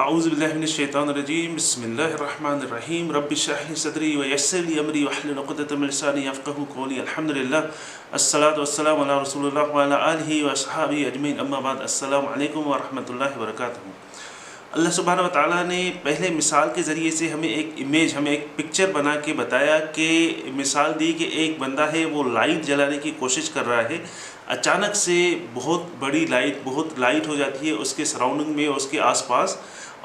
اعوذ باللہ من الشیطان الرجیم بسم اللہ الرحمن الرحیم رب اشرح لی صدری ویسر لی امری واحلل عقدۃ من لسانی یفقہوا قولی الحمدللہ الصلاۃ والسلام علی رسول اللہ وعلی آلہ واصحابہ اجمعین اما بعد السلام علیکم ورحمۃ اللہ وبرکاتہ۔ اللہ سبحانہ و تعالیٰ نے پہلے مثال کے ذریعے سے ہمیں ایک پکچر بنا کے بتایا کہ مثال دی کہ ایک بندہ ہے وہ لائٹ جلانے کی کوشش کر رہا ہے، اچانک سے بہت لائٹ ہو جاتی ہے اس کے سراؤنڈنگ میں، اس کے آس پاس،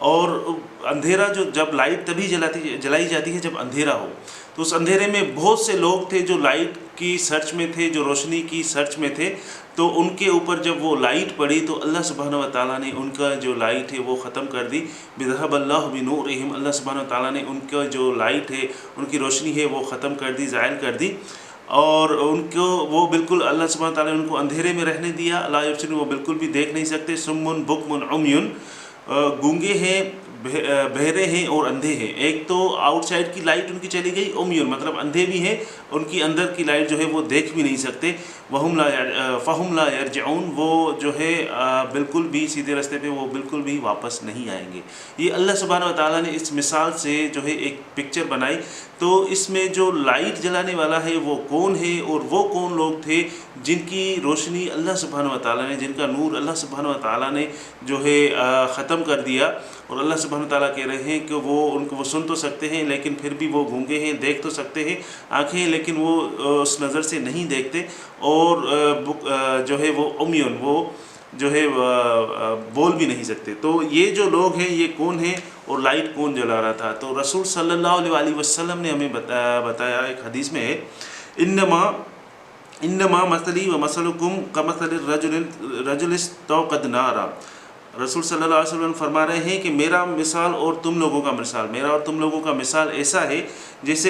اور اندھیرا جب لائٹ تبھی جلائی جاتی ہے جب اندھیرا ہو، تو اس اندھیرے میں بہت سے لوگ تھے جو لائٹ کی سرچ میں تھے، جو روشنی کی سرچ میں تھے، تو ان کے اوپر جب وہ لائٹ پڑی تو اللہ سبحانہ و تعالیٰ نے ان کا جو لائٹ ہے وہ ختم کر دی۔ بذہب اللہ بنورہم، اللہ سبحانہ و تعالیٰ نے ان کا جو لائٹ ہے، ان کی روشنی ہے وہ ختم کر دی، زائل کر دی، اور ان کو وہ بالکل اللہ سبحانہ و تعالیٰ نے ان کو اندھیرے میں رہنے دیا۔ لا یبصرون، وہ بالکل بھی دیکھ نہیں سکتے۔ صم بکم عمی، گونگے ہیں، بہرے ہیں اور اندھے ہیں۔ ایک تو آؤٹ سائڈ کی لائٹ ان کی چلی گئی، عمیون مطلب اندھے بھی ہیں، ان کی اندر کی لائٹ جو ہے وہ دیکھ بھی نہیں سکتے۔ فہم لا یرجعون، وہ جو ہے بالکل بھی سیدھے راستے پہ وہ بالکل بھی واپس نہیں آئیں گے۔ یہ اللہ سبحانہ و تعالیٰ نے اس مثال سے جو ہے ایک پکچر بنائی، تو اس میں جو لائٹ جلانے والا ہے وہ کون ہے، اور وہ کون لوگ تھے جن کی روشنی اللہ سبحانہ و تعالیٰ نے، جن کا نور اللہ سبحانہ و تعالیٰ نے جو ہے ختم کر دیا۔ اور اللہ سبحانہ و تعالیٰ کہہ رہے ہیں کہ ان کو وہ سن تو سکتے ہیں لیکن پھر بھی وہ گونگے ہیں، دیکھ تو سکتے ہیں آنکھیں لیکن وہ اس نظر سے نہیں دیکھتے، اور جو ہے وہ عمیون، وہ جو ہے بول بھی نہیں سکتے۔ تو یہ جو لوگ ہیں یہ کون ہیں اور لائٹ کون جلا رہا تھا؟ تو رسول صلی اللہ علیہ وسلم نے ہمیں بتایا، ایک حدیث میں ہے، انما مثلی و مثلکم کمثل الرجل استوقد نارا۔ رسول صلی اللہ علیہ وسلم فرما رہے ہیں کہ میرا مثال اور تم لوگوں کا مثال، میرا اور تم لوگوں کا مثال ایسا ہے جیسے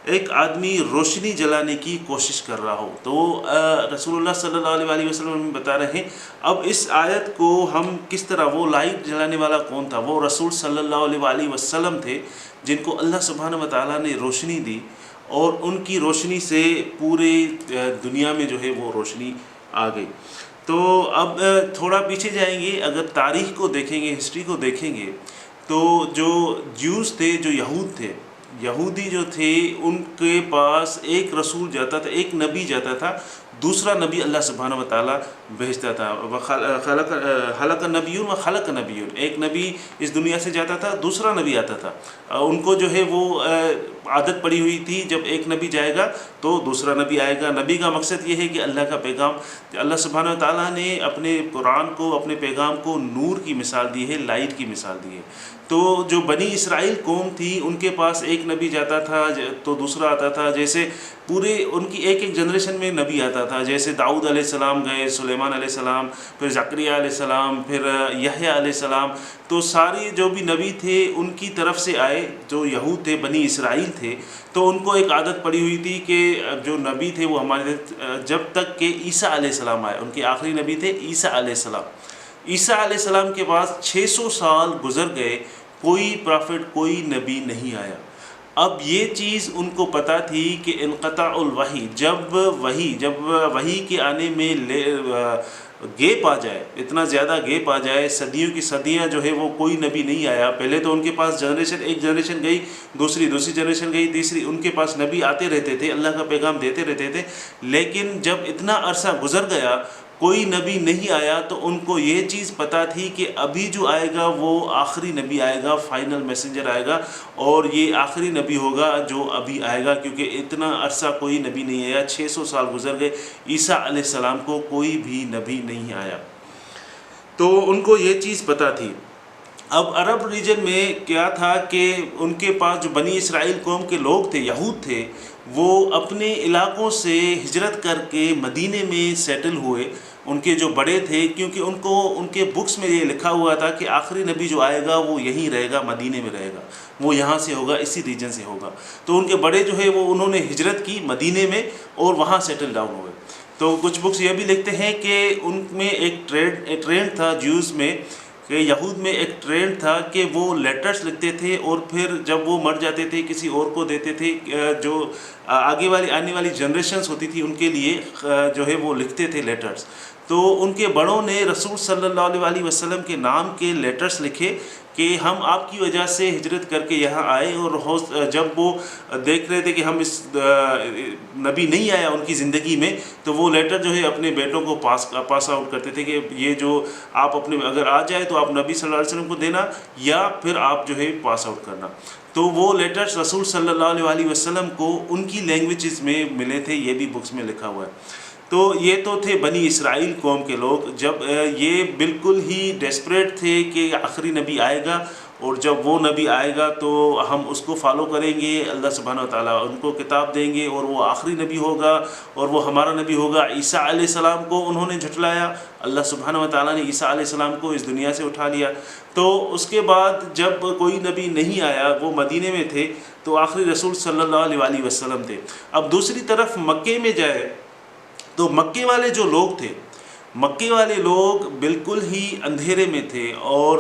ایک آدمی روشنی جلانے کی کوشش کر رہا ہو۔ تو رسول اللہ صلی اللہ علیہ وسلم ہمیں بتا رہے ہیں، اب اس آیت کو ہم کس طرح، وہ لائٹ جلانے والا کون تھا؟ وہ رسول صلی اللہ علیہ وسلم تھے جن کو اللہ سبحانہ و تعالیٰ نے روشنی دی، اور ان کی روشنی سے پورے دنیا میں جو ہے وہ روشنی آ گئی۔ تو اب تھوڑا پیچھے جائیں گے، اگر تاریخ کو دیکھیں گے، ہسٹری کو دیکھیں گے، تو جو جیوز تھے، جو یہود تھے، یہودی جو تھے، ان کے پاس ایک رسول جاتا تھا، ایک نبی جاتا تھا، دوسرا نبی اللہ سبحانہ و تعالیٰ بھیجتا تھا۔ خلق نبیون و خلق نبیون، ایک نبی اس دنیا سے جاتا تھا، دوسرا نبی آتا تھا۔ ان کو جو ہے وہ عادت پڑی ہوئی تھی، جب ایک نبی جائے گا تو دوسرا نبی آئے گا۔ نبی کا مقصد یہ ہے کہ اللہ کا پیغام، اللہ سبحانہ و تعالیٰ نے اپنے قرآن کو، اپنے پیغام کو نور کی مثال دی ہے، لائٹ کی مثال دی ہے۔ تو جو بنی اسرائیل قوم تھی، ان کے پاس ایک نبی جاتا تھا تو دوسرا آتا تھا، جیسے پورے ان کی ایک جنریشن میں نبی آتا تھا، جیسے داؤد علیہ السلام گئے، سلیمان علیہ السلام، پھر زکریا علیہ السلام، پھر یحییٰ علیہ السلام، تو ساری جو بھی نبی تھے ان کی طرف سے آئے، جو یہود تھے، بنی اسرائیل تھے، تو ان کو ایک عادت پڑی ہوئی تھی کہ جو نبی تھے وہ ہمارے، جب تک کہ عیسیٰ علیہ السلام آئے، ان کے آخری نبی تھے عیسیٰ علیہ السلام۔ عیسیٰ علیہ السلام کے بعد 600 سال گزر گئے، کوئی پرافٹ، کوئی نبی نہیں آیا۔ اب یہ چیز ان کو پتہ تھی کہ انقطاع الوحی، جب وحی کے آنے میں گیپ آ جائے، اتنا زیادہ گیپ آ جائے، صدیوں کی صدیاں جو ہے وہ کوئی نبی نہیں آیا۔ پہلے تو ان کے پاس ایک جنریشن گئی، دوسری جنریشن گئی، تیسری، ان کے پاس نبی آتے رہتے تھے، اللہ کا پیغام دیتے رہتے تھے، لیکن جب اتنا عرصہ گزر گیا کوئی نبی نہیں آیا، تو ان کو یہ چیز پتہ تھی کہ ابھی جو آئے گا وہ آخری نبی آئے گا، فائنل میسنجر آئے گا، اور یہ آخری نبی ہوگا جو ابھی آئے گا، کیونکہ اتنا عرصہ کوئی نبی نہیں آیا، 600 سال گزر گئے، عیسیٰ علیہ السلام کو کوئی بھی نبی نہیں آیا۔ تو ان کو یہ چیز پتہ تھی۔ اب عرب ریجن میں کیا تھا کہ ان کے پاس جو بنی اسرائیل قوم کے لوگ تھے، یہود تھے، وہ اپنے علاقوں سے ہجرت کر کے مدینے میں سیٹل ہوئے، ان کے جو بڑے تھے، کیونکہ ان کے بکس میں یہ لکھا ہوا تھا کہ آخری نبی جو آئے گا وہ یہیں رہے گا، مدینے میں رہے گا، وہ یہاں سے ہوگا، اسی ریجن سے ہوگا۔ تو ان کے بڑے جو ہے وہ انہوں نے ہجرت کی مدینے میں اور وہاں سیٹل ڈاؤن ہوئے۔ تو کچھ بکس یہ بھی لکھتے ہیں کہ ان میں ایک ٹرینڈ تھا جیوز میں، کہ یہود میں ایک ٹرینڈ تھا کہ وہ لیٹرز لکھتے تھے، اور پھر جب وہ مر جاتے تھے کسی اور کو دیتے تھے، جو آنے والی جنریشنز ہوتی تھی ان کے لیے جو ہے وہ لکھتے تھے لیٹرز۔ تو ان کے بڑوں نے رسول صلی اللہ علیہ وسلم کے نام کے لیٹرز لکھے کہ ہم آپ کی وجہ سے ہجرت کر کے یہاں آئے، اور جب وہ دیکھ رہے تھے کہ ہم اس نبی نہیں آیا ان کی زندگی میں، تو وہ لیٹر جو ہے اپنے بیٹوں کو پاس آؤٹ کرتے تھے کہ یہ جو آپ اپنے اگر آ جائے تو آپ نبی صلی اللہ علیہ وسلم کو دینا، یا پھر آپ جو ہے پاس آؤٹ کرنا۔ تو وہ لیٹرز رسول صلی اللہ علیہ وسلم کو ان کی لینگویجز میں ملے تھے، یہ بھی بکس میں لکھا ہوا ہے۔ تو یہ تو تھے بنی اسرائیل قوم کے لوگ، جب یہ بالکل ہی ڈیسپریٹ تھے کہ آخری نبی آئے گا، اور جب وہ نبی آئے گا تو ہم اس کو فالو کریں گے، اللہ سبحانہ وتعالیٰ ان کو کتاب دیں گے اور وہ آخری نبی ہوگا اور وہ ہمارا نبی ہوگا۔ عیسیٰ علیہ السلام کو انہوں نے جھٹلایا، اللہ سبحانہ وتعالیٰ نے عیسیٰ علیہ السلام کو اس دنیا سے اٹھا لیا۔ تو اس کے بعد جب کوئی نبی نہیں آیا، وہ مدینے میں تھے، تو آخری رسول صلی اللہ علیہ وسلم تھے۔ اب دوسری طرف مکے میں جائے تو مکے والے جو لوگ تھے، مکے والے لوگ بالکل ہی اندھیرے میں تھے، اور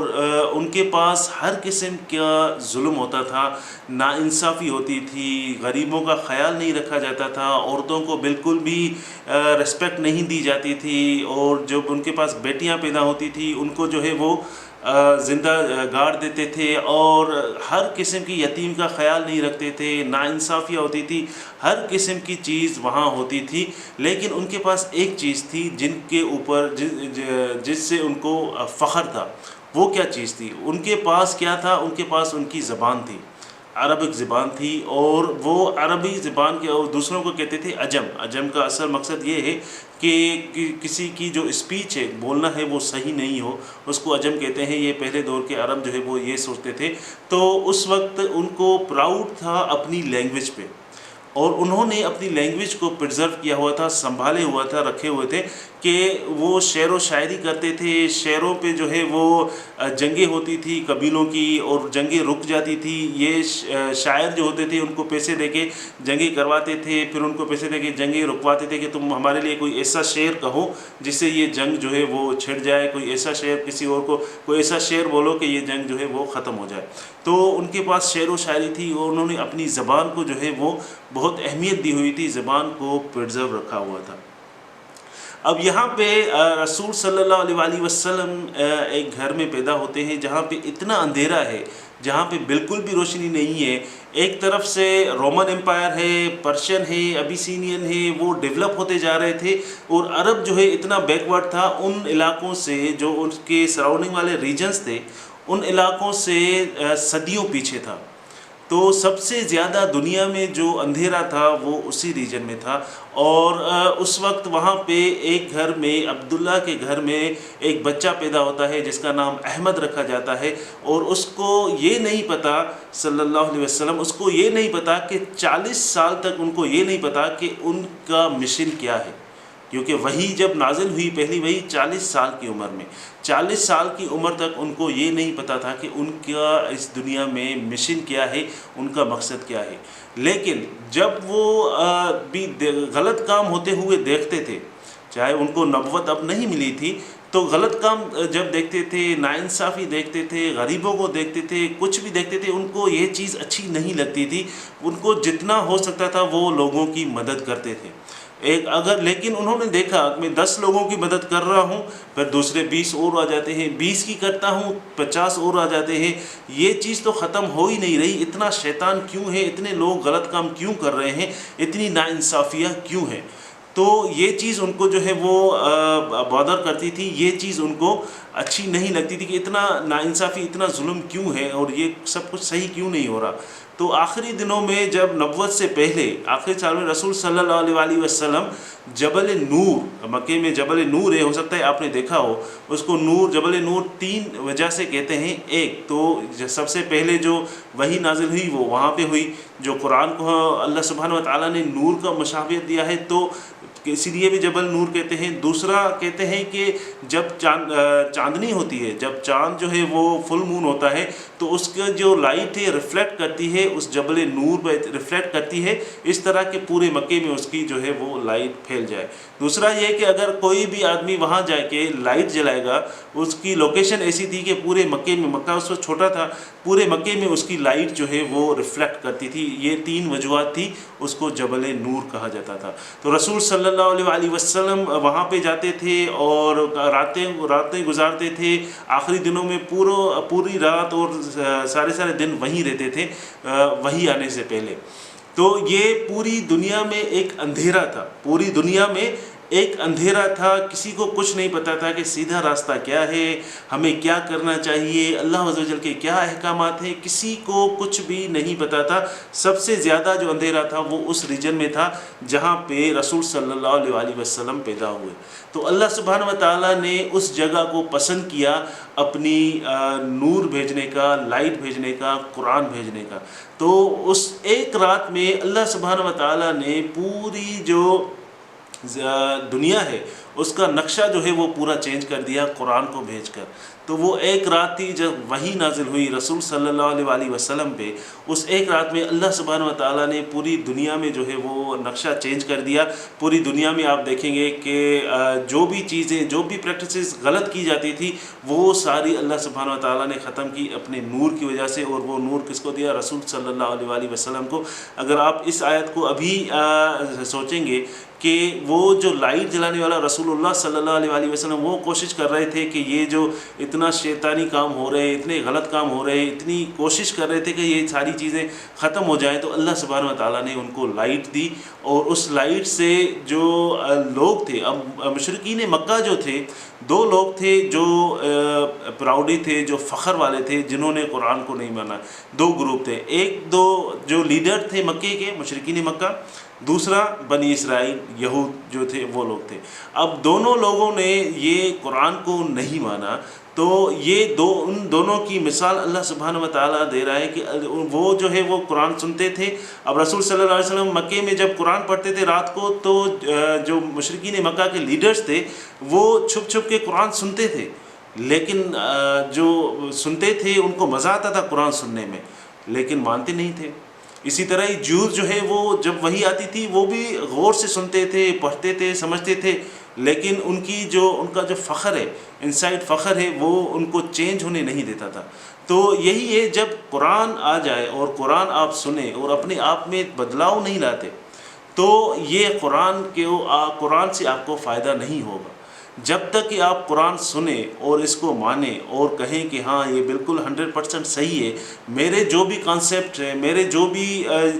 ان کے پاس ہر قسم کا ظلم ہوتا تھا، ناانصافی ہوتی تھی، غریبوں کا خیال نہیں رکھا جاتا تھا، عورتوں کو بالکل بھی رسپیکٹ نہیں دی جاتی تھی، اور جب ان کے پاس بیٹیاں پیدا ہوتی تھی ان کو جو ہے وہ زندہ گاڑ دیتے تھے، اور ہر قسم کی یتیم کا خیال نہیں رکھتے تھے، ناانصافیاں ہوتی تھی، ہر قسم کی چیز وہاں ہوتی تھی۔ لیکن ان کے پاس ایک چیز تھی جن کے اوپر جس سے ان کو فخر تھا، وہ کیا چیز تھی؟ ان کے پاس کیا تھا؟ ان کے پاس ان کی زبان تھی، عربک زبان تھی، اور وہ عربی زبان کے اور دوسروں کو کہتے تھے عجم۔ عجم کا اصل مقصد یہ ہے کہ کسی کی جو اسپیچ ہے، بولنا ہے، وہ صحیح نہیں ہو، اس کو عجم کہتے ہیں۔ یہ پہلے دور کے عرب جو ہے وہ یہ سوچتے تھے۔ تو اس وقت ان کو پراؤڈ تھا اپنی لینگویج پہ، اور انہوں نے اپنی لینگویج کو پرزرو کیا ہوا تھا، سنبھالے ہوا تھا، رکھے ہوئے تھے کہ وہ شعر و شاعری کرتے تھے۔ شعروں پہ جو ہے وہ جنگیں ہوتی تھی قبیلوں کی، اور جنگیں رک جاتی تھی۔ یہ شاعر جو ہوتے تھے ان کو پیسے دے کے جنگیں کرواتے تھے، پھر ان کو پیسے دے کے جنگیں رکواتے تھے کہ تم ہمارے لیے کوئی ایسا شعر کہو جس سے یہ جنگ جو ہے وہ چھڑ جائے، کوئی ایسا شعر کسی اور کو، کوئی ایسا شعر بولو کہ یہ جنگ جو ہے وہ ختم ہو جائے۔ تو ان کے پاس شعر و شاعری تھی، اور انہوں نے اپنی زبان کو جو ہے وہ بہت اہمیت دی ہوئی تھی، زبان کو پرزرو رکھا ہوا تھا۔ اب یہاں پہ رسول صلی اللہ علیہ وسلم ایک گھر میں پیدا ہوتے ہیں جہاں پہ اتنا اندھیرا ہے، جہاں پہ بالکل بھی روشنی نہیں ہے۔ ایک طرف سے رومن امپائر ہے، پرشین ہے، ابیسینین ہے، وہ ڈیولپ ہوتے جا رہے تھے، اور عرب جو ہے اتنا بیکورڈ تھا ان علاقوں سے، جو ان کے سراؤنڈنگ والے ریجنز تھے ان علاقوں سے صدیوں پیچھے تھا۔ تو سب سے زیادہ دنیا میں جو اندھیرا تھا وہ اسی ریجن میں تھا، اور اس وقت وہاں پہ ایک گھر میں، عبداللہ کے گھر میں ایک بچہ پیدا ہوتا ہے جس کا نام احمد رکھا جاتا ہے، اور اس کو یہ نہیں پتا، صلی اللہ علیہ وسلم اس کو یہ نہیں پتا کہ 40 سال تک ان کو یہ نہیں پتا کہ ان کا مشن کیا ہے، کیونکہ وحی جب نازل ہوئی پہلی وحی 40 سال کی عمر میں، 40 سال کی عمر تک ان کو یہ نہیں پتا تھا کہ ان کا اس دنیا میں مشن کیا ہے، ان کا مقصد کیا ہے۔ لیکن جب وہ بھی غلط کام ہوتے ہوئے دیکھتے تھے، چاہے ان کو نبوت اب نہیں ملی تھی، تو غلط کام جب دیکھتے تھے، ناانصافی دیکھتے تھے، غریبوں کو دیکھتے تھے، کچھ بھی دیکھتے تھے، ان کو یہ چیز اچھی نہیں لگتی تھی۔ ان کو جتنا ہو سکتا تھا وہ لوگوں کی مدد کرتے تھے۔ لیکن انہوں نے دیکھا کہ میں 10 لوگوں کی مدد کر رہا ہوں، پھر دوسرے 20 اور آ جاتے ہیں، 20 کی کرتا ہوں 50 اور آ جاتے ہیں، یہ چیز تو ختم ہو ہی نہیں رہی۔ اتنا شیطان کیوں ہے؟ اتنے لوگ غلط کام کیوں کر رہے ہیں؟ اتنی ناانصافیاں کیوں ہیں؟ تو یہ چیز ان کو جو ہے وہ بادر کرتی تھی، یہ چیز ان کو اچھی نہیں لگتی تھی کہ اتنا ناانصافی، اتنا ظلم کیوں ہے، اور یہ سب کچھ صحیح کیوں نہیں ہو رہا۔ تو آخری دنوں میں جب نبوت سے پہلے آخری سال میں رسول صلی اللہ علیہ وسلم جبل نور، مکے میں جبل نور ہے، ہو سکتا ہے آپ نے دیکھا ہو اس کو، نور، جبل نور 3 وجہ سے کہتے ہیں۔ ایک تو سب سے پہلے جو وحی نازل ہوئی وہ وہاں پہ ہوئی، جو قرآن کو اللہ سبحانہ وتعالیٰ نے نور کا مشابہت دیا ہے، تو اسی لیے بھی جبل نور کہتے ہیں۔ دوسرا کہتے ہیں کہ جب چاندنی ہوتی ہے، جب چاند جو ہے وہ فل مون ہوتا ہے، تو اس کا جو لائٹ ہے ریفلیکٹ کرتی ہے اس جبل نور پہ، ریفلیکٹ کرتی ہے اس طرح کہ پورے مکے میں اس کی جو ہے وہ لائٹ پھیل جائے۔ دوسرا یہ کہ اگر کوئی بھی آدمی وہاں جا کے لائٹ جلائے گا، اس کی لوکیشن ایسی تھی کہ پورے مکے میں، مکہ اس وقت چھوٹا تھا، پورے مکے میں اس کی لائٹ جو ہے وہ ریفلیکٹ کرتی تھی۔ یہ 3 وجوہات تھی، اس کو جبل نور کہا جاتا تھا۔ تو رسول صلی اللہ اللہ علیہ وسلم وہاں پہ جاتے تھے اور راتیں گزارتے تھے، آخری دنوں میں پوری رات اور سارے دن وہیں رہتے تھے وحی آنے سے پہلے۔ تو یہ پوری دنیا میں ایک اندھیرا تھا، پوری دنیا میں ایک اندھیرا تھا، کسی کو کچھ نہیں پتا تھا کہ سیدھا راستہ کیا ہے، ہمیں کیا کرنا چاہیے، اللہ عز و جل کے کیا احکامات ہیں، کسی کو کچھ بھی نہیں پتا تھا۔ سب سے زیادہ جو اندھیرا تھا وہ اس ریجن میں تھا جہاں پہ رسول صلی اللہ علیہ وسلم پیدا ہوئے۔ تو اللہ سبحانہ و تعالیٰ نے اس جگہ کو پسند کیا اپنی نور بھیجنے کا، لائٹ بھیجنے کا، قرآن بھیجنے کا۔ تو اس ایک رات میں اللہ سبحانہ و تعالیٰ نے پوری جو دنیا ہے اس کا نقشہ جو ہے وہ پورا چینج کر دیا قرآن کو بھیج کر۔ تو وہ ایک رات تھی جب وحی نازل ہوئی رسول صلی اللہ علیہ وسلم پہ، اس ایک رات میں اللہ سبحانہ و تعالیٰ نے پوری دنیا میں جو ہے وہ نقشہ چینج کر دیا۔ پوری دنیا میں آپ دیکھیں گے کہ جو بھی چیزیں، جو بھی پریکٹسز غلط کی جاتی تھی وہ ساری اللہ سبحانہ و تعالیٰ نے ختم کی اپنے نور کی وجہ سے، اور وہ نور کس کو دیا؟ رسول صلی اللہ علیہ وسلم کو۔ اگر آپ اس آیت کو ابھی سوچیں گے کہ وہ جو لائٹ جلانے والا رسول اللہ صلی اللہ علیہ وسلم وہ کوشش کر رہے تھے کہ یہ جو اتنا شیطانی کام ہو رہے، اتنے غلط کام ہو رہے، اتنی کوشش کر رہے تھے کہ یہ ساری چیزیں ختم ہو جائیں، تو اللہ سبحانہ و تعالیٰ نے ان کو لائٹ دی، اور اس لائٹ سے جو لوگ تھے، اب مشرکین مکہ جو تھے، دو لوگ تھے جو پراؤڈی تھے، جو فخر والے تھے، جنہوں نے قرآن کو نہیں مانا۔ دو گروپ تھے، ایک دو جو لیڈر تھے مکے کے، مشرکین مکہ، دوسرا بنی اسرائیل یہود جو تھے وہ لوگ تھے۔ اب دونوں لوگوں نے یہ قرآن کو نہیں مانا، تو یہ ان دونوں کی مثال اللہ سبحانہ و تعالیٰ دے رہا ہے کہ وہ جو ہے وہ قرآن سنتے تھے۔ اب رسول صلی اللہ علیہ وسلم مکے میں جب قرآن پڑھتے تھے رات کو، تو جو مشرکین مکہ کے لیڈرز تھے وہ چھپ چھپ کے قرآن سنتے تھے، لیکن جو سنتے تھے ان کو مزہ آتا تھا قرآن سننے میں، لیکن مانتے نہیں تھے۔ اسی طرح ہی جوز جو ہے وہ جب وحی آتی تھی وہ بھی غور سے سنتے تھے، پڑھتے تھے، سمجھتے تھے، لیکن ان کا جو فخر ہے، انسائڈ فخر ہے، وہ ان کو چینج ہونے نہیں دیتا تھا۔ تو یہی ہے، جب قرآن آ جائے اور قرآن آپ سنیں اور اپنے آپ میں بدلاؤ نہیں لاتے، تو یہ قرآن سے آپ کو فائدہ نہیں ہوگا۔ جب تک کہ آپ قرآن سنیں اور اس کو مانیں اور کہیں کہ ہاں یہ بالکل 100% صحیح ہے، میرے جو بھی کانسیپٹ ہیں، میرے جو بھی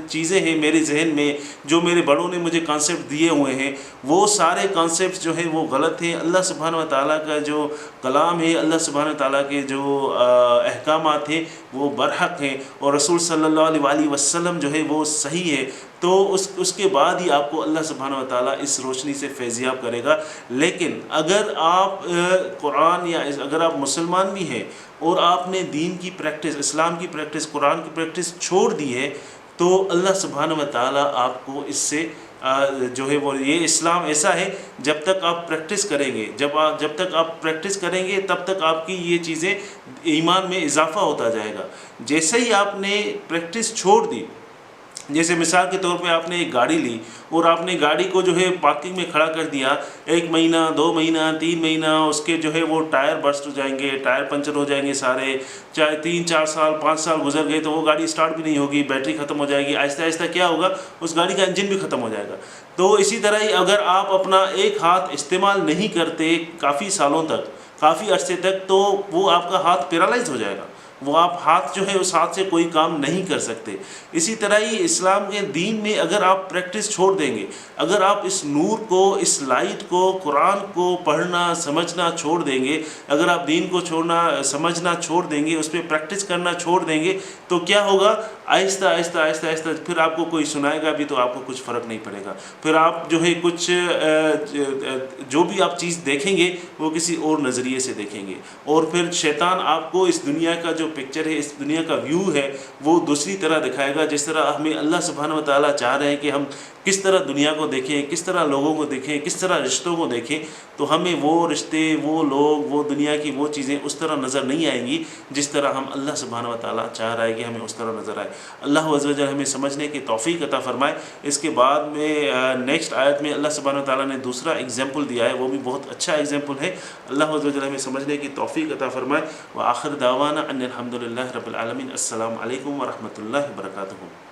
چیزیں ہیں میرے ذہن میں، جو میرے بڑوں نے مجھے کانسیپٹ دیے ہوئے ہیں، وہ سارے کانسیپٹس جو ہیں وہ غلط ہیں۔ اللہ سبحانہ و تعالیٰ کا جو کلام ہے، اللہ سبحانہ و تعالیٰ کے جو احکامات ہیں وہ برحق ہیں، اور رسول صلی اللہ علیہ وسلم جو ہے وہ صحیح ہے، تو اس کے بعد ہی آپ کو اللہ سبحانہ و تعالیٰ اس روشنی سے فیضیاب کرے گا۔ لیکن اگر آپ قرآن یا اگر آپ مسلمان بھی ہیں اور آپ نے دین کی پریکٹس، اسلام کی پریکٹس، قرآن کی پریکٹس چھوڑ دی ہے، تو اللہ سبحانہ و تعالیٰ آپ کو اس سے جو ہے وہ یہ اسلام ایسا ہے، جب تک آپ پریکٹس کریں گے، جب تک آپ پریکٹس کریں گے تب تک آپ کی یہ چیزیں ایمان میں اضافہ ہوتا جائے گا۔ جیسے ہی آپ نے پریکٹس چھوڑ دی، جیسے مثال کے طور پہ آپ نے ایک گاڑی لی اور آپ نے گاڑی کو جو ہے پارکنگ میں کھڑا کر دیا، 1 مہینہ 2 مہینہ 3 مہینہ اس کے جو ہے وہ ٹائر برسٹ ہو جائیں گے، ٹائر پنچر ہو جائیں گے سارے، چاہے 3 4 سال 5 سال گزر گئے تو وہ گاڑی سٹارٹ بھی نہیں ہوگی، بیٹری ختم ہو جائے گی، آہستہ آہستہ کیا ہوگا، اس گاڑی کا انجن بھی ختم ہو جائے گا۔ تو اسی طرح ہی اگر آپ اپنا ایک ہاتھ استعمال نہیں کرتے کافی سالوں تک، کافی عرصے تک، تو وہ آپ کا ہاتھ پیرالائز ہو جائے گا، وہ آپ ہاتھ جو ہے اس ہاتھ سے کوئی کام نہیں کر سکتے۔ اسی طرح ہی اسلام کے دین میں اگر آپ پریکٹس چھوڑ دیں گے، اگر آپ اس نور کو، اس لائٹ کو، قرآن کو پڑھنا سمجھنا چھوڑ دیں گے، اگر آپ دین کو سمجھنا چھوڑ دیں گے، اس پہ پریکٹس کرنا چھوڑ دیں گے، تو کیا ہوگا، آہستہ آہستہ آہستہ آہستہ پھر آپ کو کوئی سنائے گا بھی تو آپ کو کچھ فرق نہیں پڑے گا، پھر آپ جو ہے کچھ جو بھی آپ چیز دیکھیں گے وہ کسی اور نظریے سے دیکھیں گے، اور پھر شیطان آپ کو اس دنیا کا جو پکچر ہے، اس دنیا کا ویو ہے، وہ دوسری طرح دکھائے گا، جس طرح ہمیں اللہ سبحانہ و تعالیٰ چاہ رہے ہیں کہ ہم کس طرح دنیا کو دیکھیں، کس طرح لوگوں کو دیکھیں، کس طرح رشتوں کو دیکھیں، تو ہمیں وہ رشتے، وہ لوگ، وہ دنیا کی وہ چیزیں اس طرح نظر نہیں آئیں گی جس طرح ہم اللہ سبحانہ و تعالیٰ چاہ رہا ہے کہ ہمیں اس طرح نظر آئے۔ اللہ عز و جل ہمیں سمجھنے کی توفیق عطا فرمائے۔ اس کے بعد میں نیکسٹ آیت میں اللہ سبحانہ و تعالیٰ نے دوسرا ایگزامپل دیا ہے، وہ بھی بہت اچھا ایگزامپل ہے۔ اللہ عز و جل ہمیں سمجھنے کی توفیق عطا فرمائے۔ وآخر دعوانا ان الحمد للہ رب العالمین۔ السلام علیکم ورحمۃ اللہ وبرکاتہ۔